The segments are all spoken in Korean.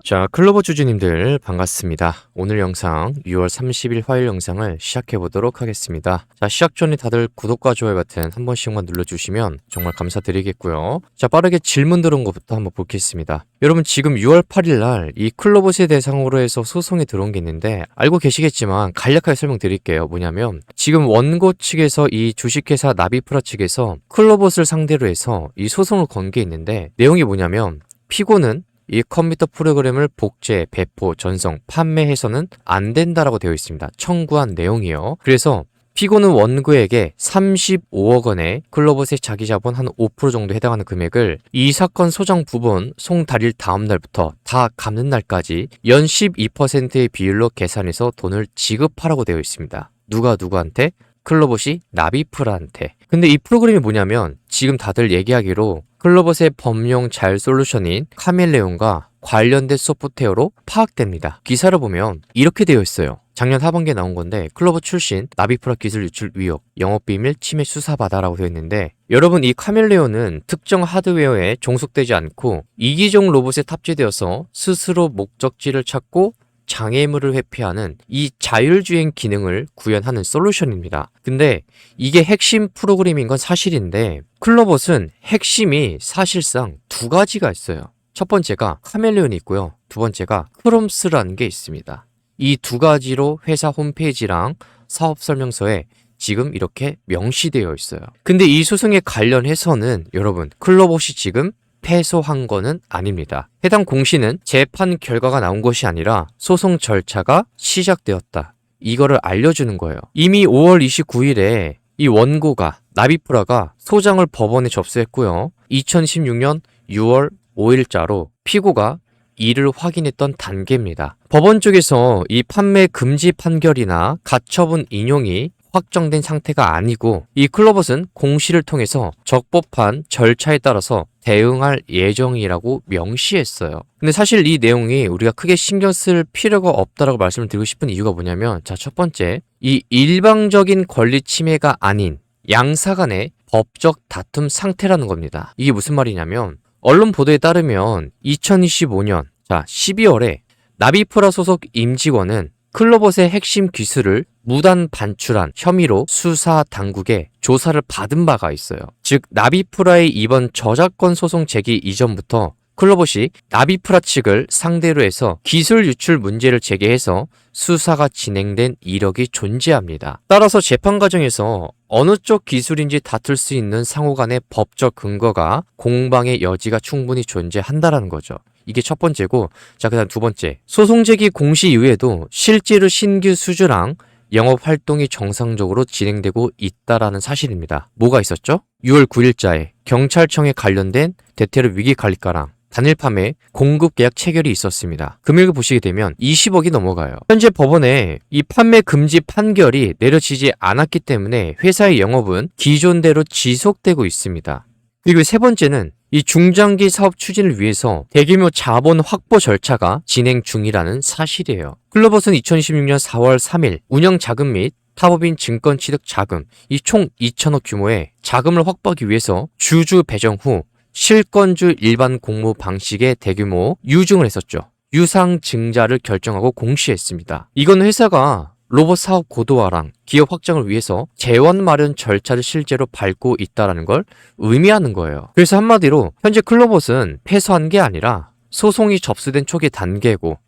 자, 클로버 주주님들 반갑습니다. 오늘 영상 6월 30일 화요일 영상을 시작해 보도록 하겠습니다. 자, 시작 전에 다들 구독과 좋아요 버튼 한 번씩만 눌러주시면 정말 감사드리겠고요. 자, 빠르게 질문 들어온 것부터 한번 보겠습니다. 여러분, 지금 6월 8일 날 이 클로버스에 대상으로 해서 소송이 들어온 게 있는데 알고 계시겠지만 간략하게 설명드릴게요. 뭐냐면 지금 원고 측에서 이 주식회사 나비프라 측에서 클로버스를 상대로 해서 이 소송을 건 게 있는데 내용이 뭐냐면 피고는 이 컴퓨터 프로그램을 복제, 배포, 전송, 판매해서는 안 된다라고 되어 있습니다. 청구한 내용이요. 그래서 피고는 원고에게 35억 원의 클로버스의 자기 자본 한 5% 정도 해당하는 금액을 이 사건 소장 부분 송 달일 다음 날부터 다 갚는 날까지 연 12%의 비율로 계산해서 돈을 지급하라고 되어 있습니다. 누구한테? 클로버스이 나비프라한테. 근데 이 프로그램이 뭐냐면 지금 다들 얘기하기로 클로버스의 범용 자율 솔루션인 카멜레온과 관련된 소프트웨어로 파악됩니다. 기사를 보면 이렇게 되어 있어요. 작년 하반기에 나온 건데 클로버 출신 나비프라 기술 유출 의혹, 영업비밀 침해 수사받아라고 되어 있는데 여러분, 이 카멜레온은 특정 하드웨어에 종속되지 않고 이기종 로봇에 탑재되어서 스스로 목적지를 찾고 장애물을 회피하는 이 자율주행 기능을 구현하는 솔루션입니다. 근데 이게 핵심 프로그램인 건 사실인데 클로버스는 핵심이 사실상 두 가지가 있어요. 첫 번째가 카멜레온이 있고요. 두 번째가 크롬스라는 게 있습니다. 이 두 가지로 회사 홈페이지랑 사업 설명서에 지금 이렇게 명시되어 있어요. 근데 이 소송에 관련해서는 여러분, 클로버스이 지금 패소한 거는 아닙니다. 해당 공시는 재판 결과가 나온 것이 아니라 소송 절차가 시작되었다. 이거를 알려주는 거예요. 이미 5월 29일에 이 원고가 나비프라가 소장을 법원에 접수했고요. 2016년 6월 5일자로 피고가 이를 확인했던 단계입니다. 법원 쪽에서 이 판매 금지 판결이나 가처분 인용이 확정된 상태가 아니고 이 클로버스는 공시를 통해서 적법한 절차에 따라서 대응할 예정이라고 명시했어요. 근데 사실 이 내용이 우리가 크게 신경 쓸 필요가 없다라고 말씀을 드리고 싶은 이유가 뭐냐면, 자, 첫 번째, 이 일방적인 권리 침해가 아닌 양사 간의 법적 다툼 상태라는 겁니다. 이게 무슨 말이냐면 언론 보도에 따르면 2025년 12월에 나비프라 소속 임직원은 클로버스의 핵심 기술을 무단 반출한 혐의로 수사 당국에 조사를 받은 바가 있어요. 즉, 나비프라의 이번 저작권 소송 제기 이전부터 클로버스이 나비프라 측을 상대로 해서 기술 유출 문제를 제기해서 수사가 진행된 이력이 존재합니다. 따라서 재판 과정에서 어느 쪽 기술인지 다툴 수 있는 상호 간의 법적 근거가 공방의 여지가 충분히 존재한다라는 거죠. 이게 첫 번째고, 자, 그 다음 두 번째. 소송 제기 공시 이후에도 실제로 신규 수주랑 영업 활동이 정상적으로 진행되고 있다라는 사실입니다. 뭐가 있었죠? 6월 9일자에 경찰청에 관련된 대테러 위기 관리과랑 단일 판매 공급 계약 체결이 있었습니다. 금액을 보시게 되면 20억이 넘어가요. 현재 법원에 이 판매 금지 판결이 내려지지 않았기 때문에 회사의 영업은 기존대로 지속되고 있습니다. 그리고 세 번째는 이 중장기 사업 추진을 위해서 대규모 자본 확보 절차가 진행 중이라는 사실이에요. 클로버스는 2016년 4월 3일 운영 자금 및 타법인 증권 취득 자금 이 총 2천억 규모의 자금을 확보하기 위해서 주주 배정 후 실권주 일반 공모 방식의 대규모 유증을 했었죠. 유상 증자를 결정하고 공시했습니다. 이건 회사가 로봇 사업 고도화랑 기업 확장을 위해서 재원 마련 절차를 실제로 밟고 있다는 걸 의미하는 거예요. 그래서 한마디로 현재 클로버스는 패소한 게 아니라 소송이 접수된 초기 단계고,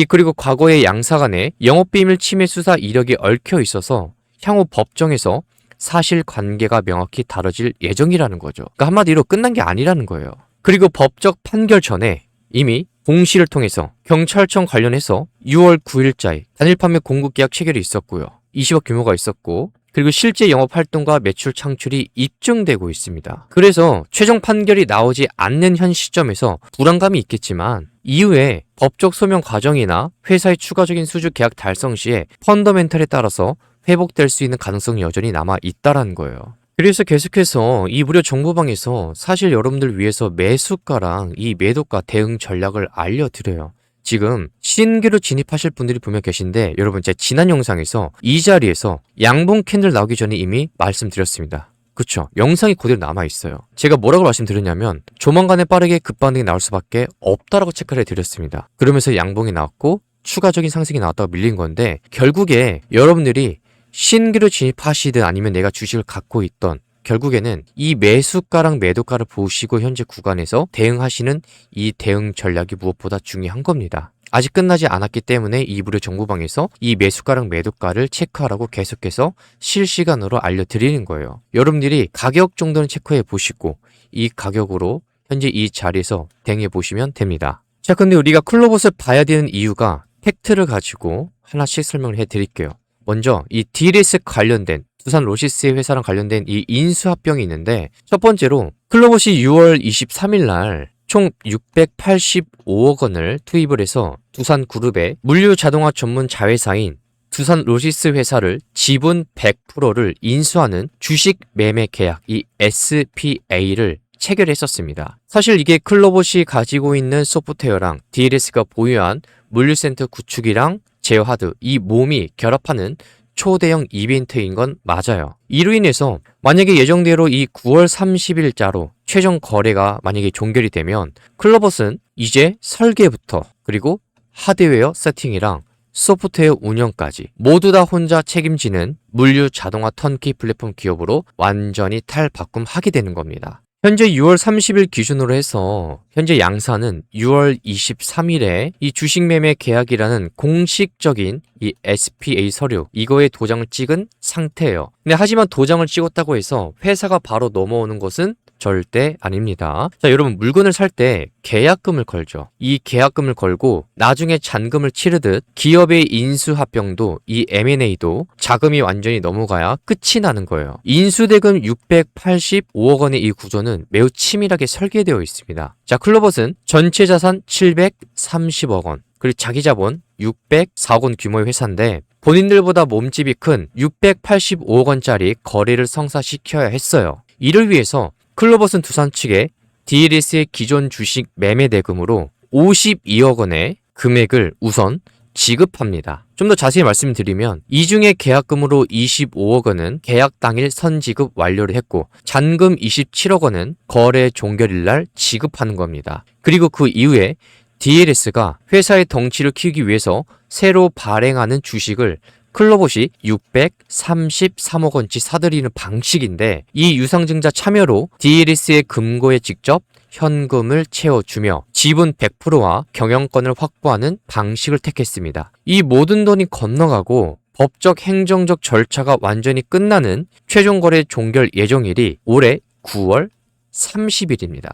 그리고 과거의 양사 간의 영업비밀 침해 수사 이력이 얽혀 있어서 향후 법정에서 사실관계가 명확히 다뤄질 예정이라는 거죠. 그러니까 한마디로 끝난 게 아니라는 거예요. 그리고 법적 판결 전에 이미 공시를 통해서 경찰청 관련해서 6월 9일자에 단일 판매 공급 계약 체결이 있었고요. 20억 규모가 있었고, 그리고 실제 영업 활동과 매출 창출이 입증되고 있습니다. 그래서 최종 판결이 나오지 않는 현 시점에서 불안감이 있겠지만 이후에 법적 소명 과정이나 회사의 추가적인 수주 계약 달성 시에 펀더멘털에 따라서 회복될 수 있는 가능성이 여전히 남아 있다라는 거예요. 그래서 계속해서 이 무료 정보방에서 사실 여러분들 위해서 매수가랑 이 매도가 대응 전략을 알려드려요. 지금 신규로 진입하실 분들이 분명 계신데 여러분, 제 지난 영상에서 이 자리에서 양봉 캔들 나오기 전에 이미 말씀드렸습니다. 그쵸. 영상이 그대로 남아있어요. 제가 뭐라고 말씀드렸냐면 조만간에 빠르게 급반등이 나올 수밖에 없다라고 체크를 해드렸습니다. 그러면서 양봉이 나왔고 추가적인 상승이 나왔다고 밀린 건데 결국에 여러분들이 신규로 진입하시든 아니면 내가 주식을 갖고 있던 결국에는 이 매수가랑 매도가를 보시고 현재 구간에서 대응하시는 이 대응 전략이 무엇보다 중요한 겁니다. 아직 끝나지 않았기 때문에 이 무료 정보방에서 이 매수가랑 매도가를 체크하라고 계속해서 실시간으로 알려드리는 거예요. 여러분들이 가격 정도는 체크해 보시고 이 가격으로 현재 이 자리에서 대응해 보시면 됩니다. 자, 근데 우리가 클로봇을 봐야 되는 이유가 팩트를 가지고 하나씩 설명을 해 드릴게요. 먼저 이 DLS 관련된 두산 로시스 회사랑 관련된 이 인수합병이 있는데 첫 번째로 클로봇이 6월 23일 날 총 685억 원을 투입을 해서 두산 그룹의 물류 자동화 전문 자회사인 두산 로시스 회사를 지분 100%를 인수하는 주식 매매 계약 이 SPA를 체결했었습니다. 사실 이게 클로봇이 가지고 있는 소프트웨어랑 DLS가 보유한 물류센터 구축이랑 제어 하드 이 몸이 결합하는 초대형 이벤트인 건 맞아요. 이로 인해서 만약에 예정대로 이 9월 30일자로 최종 거래가 만약에 종결이 되면 클로봇은 이제 설계부터 그리고 하드웨어 세팅이랑 소프트웨어 운영까지 모두 다 혼자 책임지는 물류 자동화 턴키 플랫폼 기업으로 완전히 탈바꿈하게 되는 겁니다. 현재 6월 30일 기준으로 해서 현재 양사는 6월 23일에 이 주식 매매 계약이라는 공식적인 이 SPA 서류 이거에 도장을 찍은 상태예요. 근데 하지만 도장을 찍었다고 해서 회사가 바로 넘어오는 것은 절대 아닙니다. 자, 여러분 물건을 살 때 계약금을 걸죠. 이 계약금을 걸고 나중에 잔금을 치르듯 기업의 인수합병도 이 M&A도 자금이 완전히 넘어가야 끝이 나는 거예요. 인수대금 685억 원의 이 구조는 매우 치밀하게 설계되어 있습니다. 자, 클로봇은 전체 자산 730억 원, 그리고 자기 자본 604억 원 규모의 회사인데 본인들보다 몸집이 큰 685억 원짜리 거래를 성사시켜야 했어요. 이를 위해서 클로봇은 두산 측에 DLS의 기존 주식 매매 대금으로 52억 원의 금액을 우선 지급합니다. 좀 더 자세히 말씀드리면 이 중에 계약금으로 25억 원은 계약 당일 선지급 완료를 했고 잔금 27억 원은 거래 종결일 날 지급하는 겁니다. 그리고 그 이후에 DLS가 회사의 덩치를 키우기 위해서 새로 발행하는 주식을 클로봇이 633억 원치 사들이는 방식인데 이 유상증자 참여로 DLS의 금고에 직접 현금을 채워주며 지분 100%와 경영권을 확보하는 방식을 택했습니다. 이 모든 돈이 건너가고 법적 행정적 절차가 완전히 끝나는 최종 거래 종결 예정일이 올해 9월 30일입니다.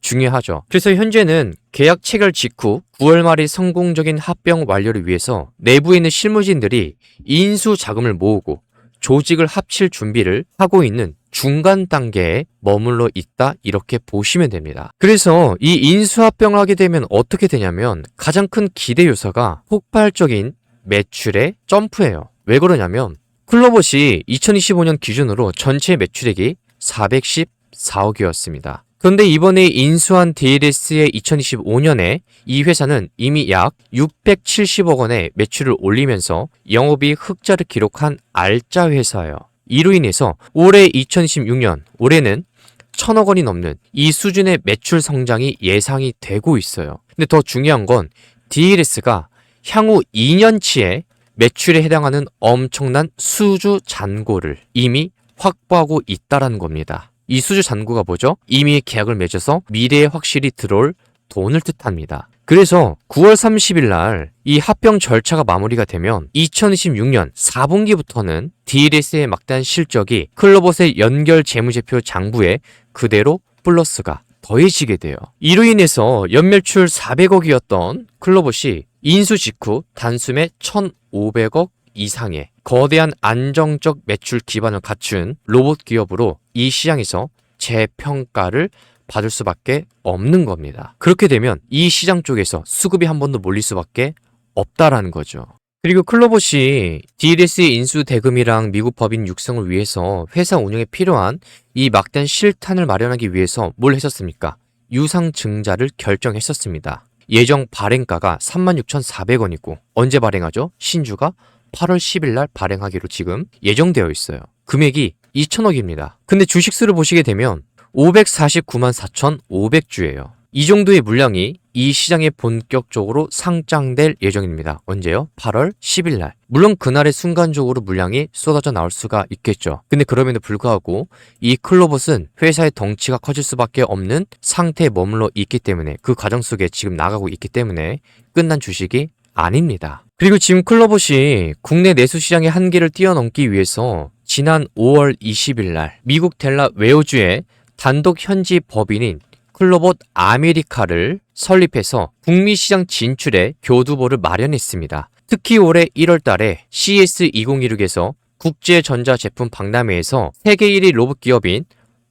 중요하죠. 그래서 현재는 계약 체결 직후 9월 말이 성공적인 합병 완료를 위해서 내부에 있는 실무진들이 인수 자금을 모으고 조직을 합칠 준비를 하고 있는 중간 단계에 머물러 있다 이렇게 보시면 됩니다. 그래서 이 인수합병을 하게 되면 어떻게 되냐면 가장 큰 기대 요소가 폭발적인 매출의 점프예요. 왜 그러냐면 클로봇이 2025년 기준으로 전체 매출액이 414억이었습니다. 그런데 이번에 인수한 DLS의 2025년에 이 회사는 이미 약 670억 원의 매출을 올리면서 영업이익 흑자를 기록한 알짜 회사예요. 이로 인해서 올해 2026년, 올해는 1,000억 원이 넘는 이 수준의 매출 성장이 예상이 되고 있어요. 근데 더 중요한 건 DLS가 향후 2년치의 매출에 해당하는 엄청난 수주 잔고를 이미 확보하고 있다는 겁니다. 이 수주 잔고가 뭐죠? 이미 계약을 맺어서 미래에 확실히 들어올 돈을 뜻합니다. 그래서 9월 30일 날 이 합병 절차가 마무리가 되면 2026년 4분기부터는 DLS의 막대한 실적이 클로봇의 연결 재무제표 장부에 그대로 플러스가 더해지게 돼요. 이로 인해서 연매출 400억이었던 클로봇이 인수 직후 단숨에 1,500억 이상의 거대한 안정적 매출 기반을 갖춘 로봇 기업으로 이 시장에서 재평가를 받을 수밖에 없는 겁니다. 그렇게 되면 이 시장 쪽에서 수급이 한 번 더 몰릴 수밖에 없다라는 거죠. 그리고 클로봇이 DLS의 인수 대금이랑 미국 법인 육성을 위해서 회사 운영에 필요한 이 막대한 실탄을 마련하기 위해서 뭘 했었습니까? 유상증자를 결정했었습니다. 예정 발행가가 36,400원이고 언제 발행하죠? 신주가 8월 10일 날 발행하기로 지금 예정되어 있어요. 금액이 2천억입니다. 근데 주식수를 보시게 되면 549만 4,500주예요. 이 정도의 물량이 이 시장에 본격적으로 상장될 예정입니다. 언제요? 8월 10일 날. 물론 그날에 순간적으로 물량이 쏟아져 나올 수가 있겠죠. 근데 그럼에도 불구하고 이 클로봇은 회사의 덩치가 커질 수밖에 없는 상태에 머물러 있기 때문에 그 과정 속에 지금 나가고 있기 때문에 끝난 주식이 아닙니다. 그리고 지금 클로봇이 국내 내수 시장의 한계를 뛰어넘기 위해서 지난 5월 20일 날 미국 델라웨어주의 단독 현지 법인인 클로봇 아메리카를 설립해서 북미 시장 진출에 교두보를 마련했습니다. 특히 올해 1월 달에 CES 2016에서 국제전자제품 박람회에서 세계 1위 로봇 기업인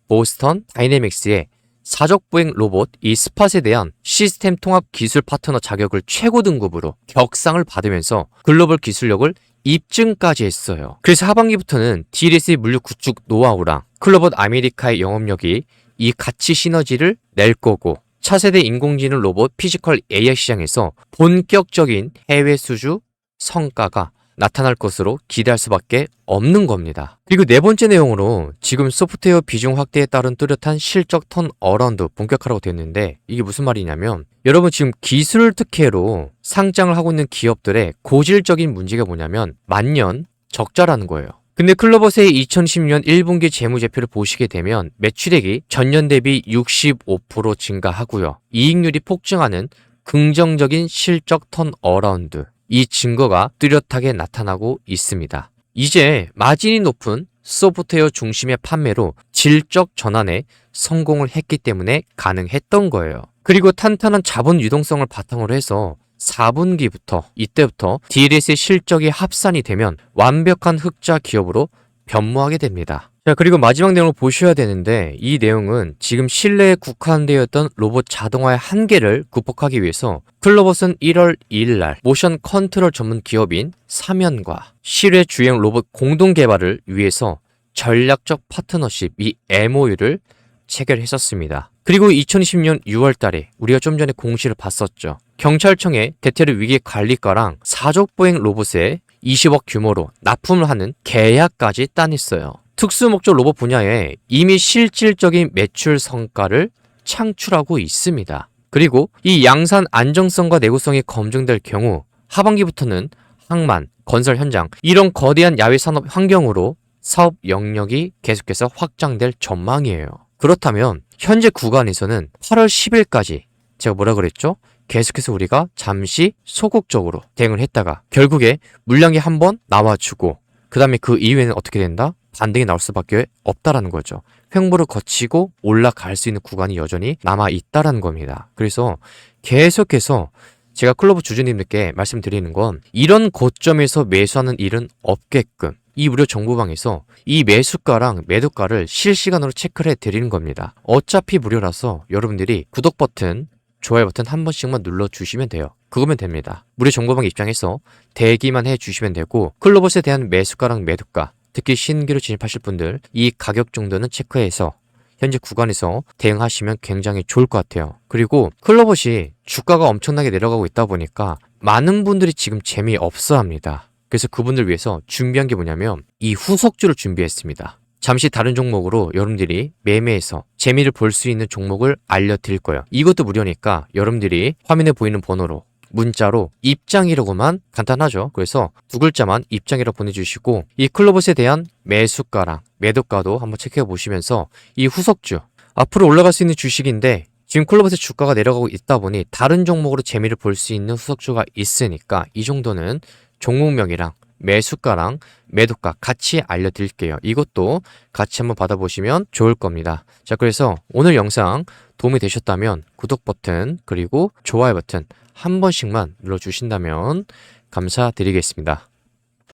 보스턴 다이내믹스의 사적보행 로봇 이 스팟에 대한 시스템 통합 기술 파트너 자격을 최고 등급으로 격상을 받으면서 글로벌 기술력을 입증까지 했어요. 그래서 하반기부터는 DLS의 물류 구축 노하우랑 클로봇 아메리카의 영업력이 이 가치 시너지를 낼 거고 차세대 인공지능 로봇 피지컬 AI 시장에서 본격적인 해외 수주 성과가 나타날 것으로 기대할 수밖에 없는 겁니다. 그리고 네 번째 내용으로 지금 소프트웨어 비중 확대에 따른 뚜렷한 실적 턴 어라운드 본격화라고 됐는데 이게 무슨 말이냐면 여러분 지금 기술 특혜로 상장을 하고 있는 기업들의 고질적인 문제가 뭐냐면 만년 적자라는 거예요. 근데 클로봇의 2016년 1분기 재무제표를 보시게 되면 매출액이 전년 대비 65% 증가하고요. 이익률이 폭증하는 긍정적인 실적 턴 어라운드. 이 증거가 뚜렷하게 나타나고 있습니다. 이제 마진이 높은 소프트웨어 중심의 판매로 질적 전환에 성공을 했기 때문에 가능했던 거예요. 그리고 탄탄한 자본 유동성을 바탕으로 해서 4분기부터 이때부터 DLS의 실적이 합산이 되면 완벽한 흑자 기업으로 변모하게 됩니다. 자, 그리고 마지막 내용을 보셔야 되는데 이 내용은 지금 실내에 국한되어 있던 로봇 자동화의 한계를 극복하기 위해서 클로봇은 1월 2일 날 모션 컨트롤 전문 기업인 사면과 실외 주행 로봇 공동 개발을 위해서 전략적 파트너십 이 MOU를 체결했었습니다. 그리고 2020년 6월 달에 우리가 좀 전에 공시를 봤었죠. 경찰청의 대테러 위기관리과랑 사족보행 로봇에 20억 규모로 납품을 하는 계약까지 따냈어요. 특수목적 로봇 분야에 이미 실질적인 매출 성과를 창출하고 있습니다. 그리고 이 양산 안정성과 내구성이 검증될 경우 하반기부터는 항만, 건설 현장 이런 거대한 야외 산업 환경으로 사업 영역이 계속해서 확장될 전망이에요. 그렇다면 현재 구간에서는 8월 10일까지 제가 뭐라 그랬죠? 계속해서 우리가 잠시 소극적으로 대응을 했다가 결국에 물량이 한번 나와주고 그 다음에 그 이후에는 어떻게 된다? 반등이 나올 수밖에 없다라는 거죠. 횡보를 거치고 올라갈 수 있는 구간이 여전히 남아있다라는 겁니다. 그래서 계속해서 제가 클로봇 주주님들께 말씀드리는 건 이런 고점에서 매수하는 일은 없게끔 이 무료 정보방에서 이 매수가랑 매도가를 실시간으로 체크를 해드리는 겁니다. 어차피 무료라서 여러분들이 구독 버튼, 좋아요 버튼 한 번씩만 눌러주시면 돼요. 그거면 됩니다. 무료 정보방 입장에서 대기만 해주시면 되고 클로봇에 대한 매수가랑 매도가 특히 신규로 진입하실 분들 이 가격 정도는 체크해서 현재 구간에서 대응하시면 굉장히 좋을 것 같아요. 그리고 클로봇이 주가가 엄청나게 내려가고 있다 보니까 많은 분들이 지금 재미없어 합니다. 그래서 그분들 위해서 준비한 게 뭐냐면 이 후속주를 준비했습니다. 잠시 다른 종목으로 여러분들이 매매해서 재미를 볼 수 있는 종목을 알려드릴 거예요. 이것도 무료니까 여러분들이 화면에 보이는 번호로 문자로 입장이라고만 간단하죠. 그래서 두 글자만 입장이라고 보내주시고 이 클로봇에 대한 매수가랑 매도가도 한번 체크해 보시면서 이 후속주 앞으로 올라갈 수 있는 주식인데 지금 클로봇의 주가가 내려가고 있다 보니 다른 종목으로 재미를 볼 수 있는 후속주가 있으니까 이 정도는 종목명이랑 매수가랑 매도가 같이 알려드릴게요. 이것도 같이 한번 받아보시면 좋을 겁니다. 자, 그래서 오늘 영상 도움이 되셨다면 구독 버튼 그리고 좋아요 버튼 한 번씩만 눌러주신다면 감사드리겠습니다.